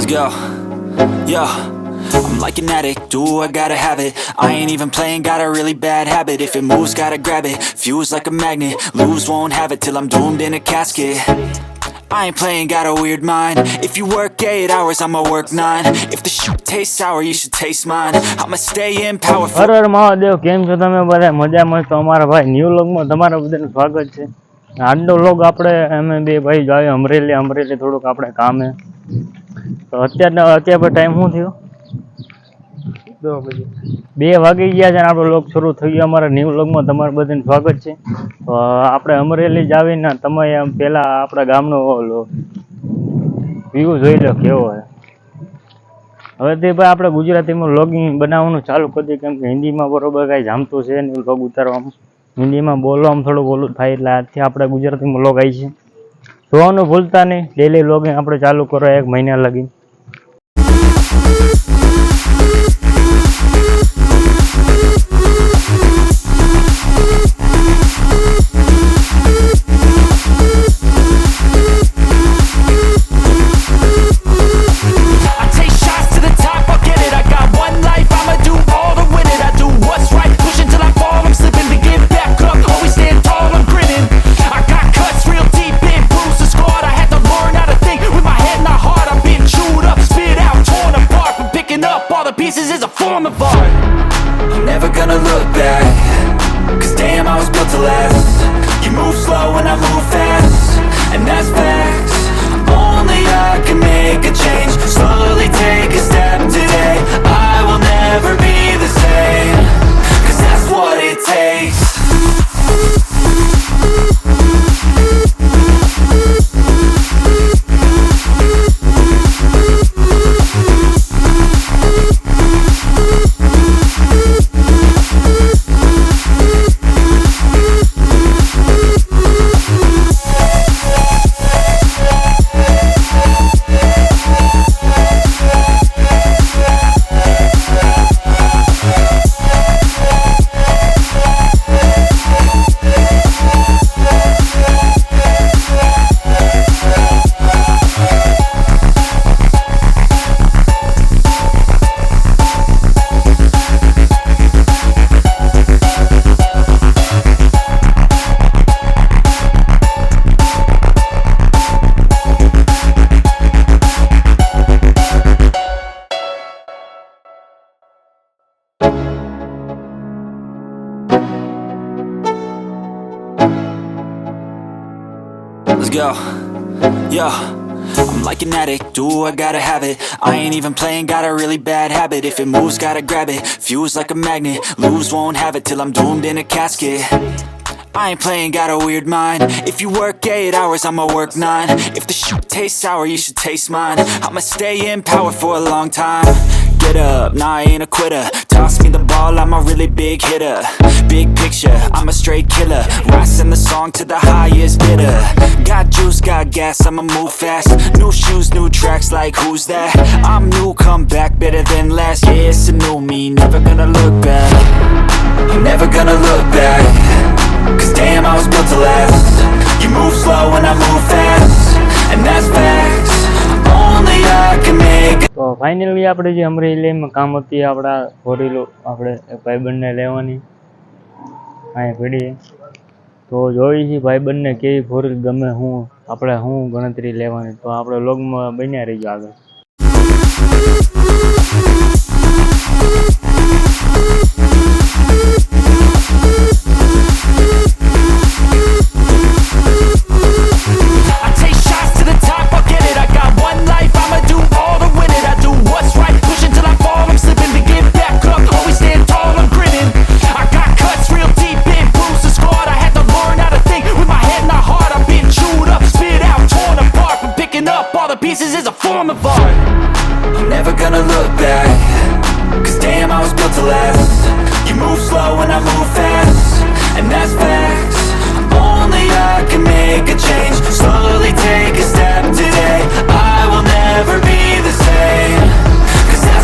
Let's go. Yo, I'm like an addict, do I gotta have it. I ain't even playing, got a really bad habit. If it moves, gotta grab it, fuse like a magnet. Lose, won't have it till I'm doomed in a casket. I ain't playing, got a weird mind. If you work 8 hours, I'ma work 9. If the shoot tastes sour, you should taste mine. I'ma stay in power. Har Har Mahadev, કેમ છો તમે બધા? મજામાં તો અમારા ભાઈ new વ્લોગમાં તમારા બધાનું સ્વાગત છે. આજનો વ્લોગ આપણે અમે બે ભાઈ જાય અમરેલી થોડુંક આપણે કામે. તો અત્યારે ટાઈમ શું થયો? 2 વાગી ગયા છે અને આપણો વ્લોગ શરૂ થઈ ગયો. અમારા ન્યૂ વ્લોગમાં તમારું બધાનું સ્વાગત છે. તો આપણે અમરેલી જ આવીને તમે પહેલાં આપણા ગામનો વ્યૂ જોઈ લો કેવો હોય. હવે તે ભાઈ આપણે ગુજરાતીમાં વ્લોગિંગ બનાવવાનું ચાલુ કરી દઈએ, કેમ કે હિન્દીમાં બરોબર કાંઈ જામતું છે નહીં. વ્લોગ ઉતારવામાં હિન્દીમાં બોલવામાં થોડુંક ઓલું થાય, એટલે આજથી આપણે ગુજરાતીમાં વ્લોગ આવી છે. જોવાનું ભૂલતા નહીં. ડેલી વ્લોગિંગ આપણે ચાલુ કરો 1 મહિના લગી. Pieces is a form of art. I'm never gonna look back, cause damn, I was built to last. You move slow and I move fast, and that's facts. Only I can make a change. Slowly take a step today. I will never be the same, cause that's what it takes. Let's go. Yo, I'm like an addict, do I gotta have it. I ain't even playing, got a really bad habit. If it moves, gotta grab it, fuse like a magnet. Lose, won't have it till I'm doomed in a casket. I ain't playing, got a weird mind. If you work 8 hours, I'ma work 9. If the shoot tastes sour, you should taste mine. I'ma stay in power for a long time. Get up, nah, I ain't a quitter. Toss me the ball, I'm a really big hitter. Big picture, I'm a straight killer. Rising the song to the highest bidder. Got juice, got gas, I'ma move fast. New shoes, new tracks, like who's that? I'm new, come back, better than last. Yeah, it's a new me, never gonna look back. I'm never gonna look back, cause damn, I was built to last. You move slow and I move fast, and that's facts. Only I can make it. તો finally આપણે જે અમરેલીમાં કામ હતી, આપણા ફોરીલો આપણે ભાઈબંધને લેવાની અહીંયા પડી. તો જોઈ છે ભાઈબંધને કેવી ફોરીલ ગમે, હું આપણે શું ગણતરી લેવાની. તો આપણે વ્લોગમાં બન્યા રહીજો આગળ. Pieces is a form of art. I'm never gonna look back, cause damn, I was built to last.